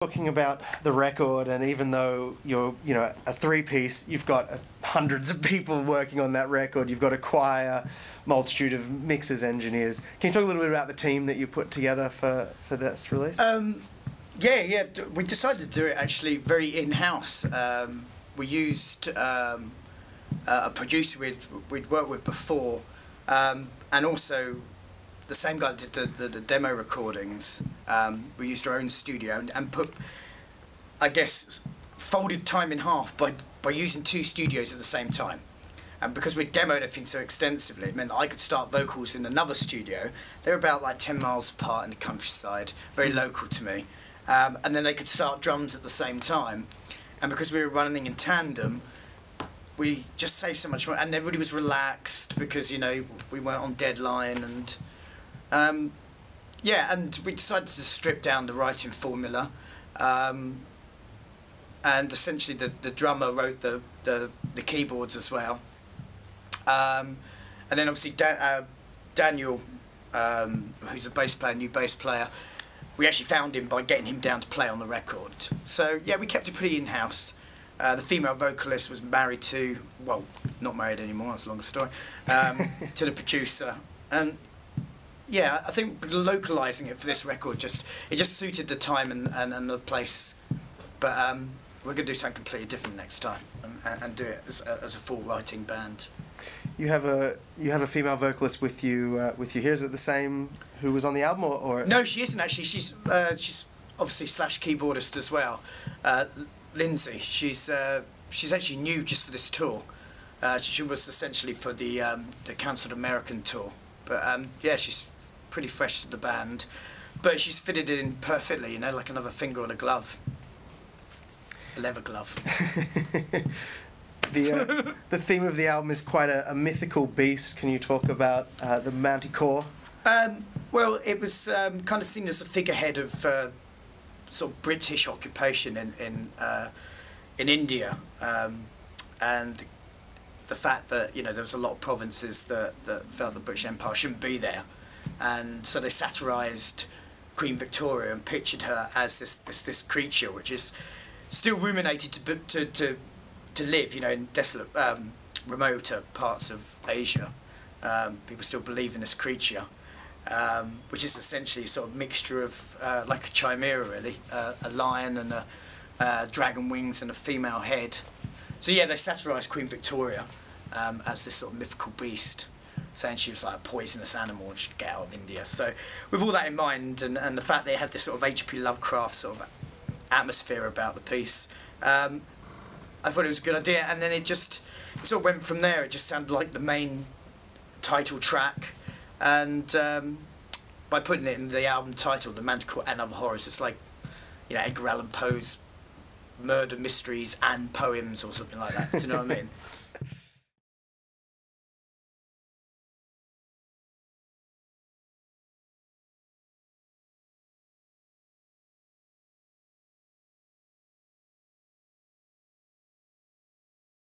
Talking about the record, and even though you're, a three-piece, you've got hundreds of people working on that record. You've got a choir, multitude of mixers, engineers. Can you talk a little bit about the team that you put together for this release? Yeah. We decided to do it actually very in-house. We used a producer we'd worked with before, and also the same guy that did the demo recordings. We used our own studio and put, I guess, folded time in half by using two studios at the same time. And because we demoed everything so extensively, it meant that I could start vocals in another studio. They're about like 10 miles apart in the countryside, very local to me. And then they could start drums at the same time. And because we were running in tandem, we just saved so much money, and everybody was relaxed because, we weren't on deadline. And yeah, and we decided to strip down the writing formula, and essentially the drummer wrote the keyboards as well, and then obviously Daniel, who's a bass player, new bass player, we actually found him by getting him down to play on the record. So yeah, we kept it pretty in-house. The female vocalist was married to, well, not married anymore, that's a longer story, to the producer. And yeah, I think localising it for this record just suited the time and the place. But we're going to do something completely different next time and do it as a full writing band. You have a female vocalist with you here. Is it the same who was on the album, or? No, she isn't actually. She's obviously / keyboardist as well. Lindsay. She's actually new just for this tour. She was essentially for the Cancelled American tour. But yeah, she's pretty fresh to the band, but she's fitted in perfectly, like another finger on a glove. A leather glove. The theme of the album is quite a mythical beast. Can you talk about the Manticore? Well, it was kind of seen as a figurehead of sort of British occupation in India, and the fact that there was a lot of provinces that felt the British Empire shouldn't be there, and so they satirised Queen Victoria and pictured her as this creature which is still ruminated to live, in desolate, remoter parts of Asia. People still believe in this creature, which is essentially sort of mixture of like a chimera, really, a lion and a dragon wings and a female head. So yeah, they satirised Queen Victoria as this sort of mythical beast, saying she was like a poisonous animal and she'd get out of India. So with all that in mind, and the fact they had this sort of H.P. Lovecraft sort of atmosphere about the piece, I thought it was a good idea. And then it sort of went from there. It just sounded like the main title track, and by putting it in the album title, The Manticore and Other Horrors, it's like, Edgar Allan Poe's murder mysteries and poems or something like that. Do you know what I mean?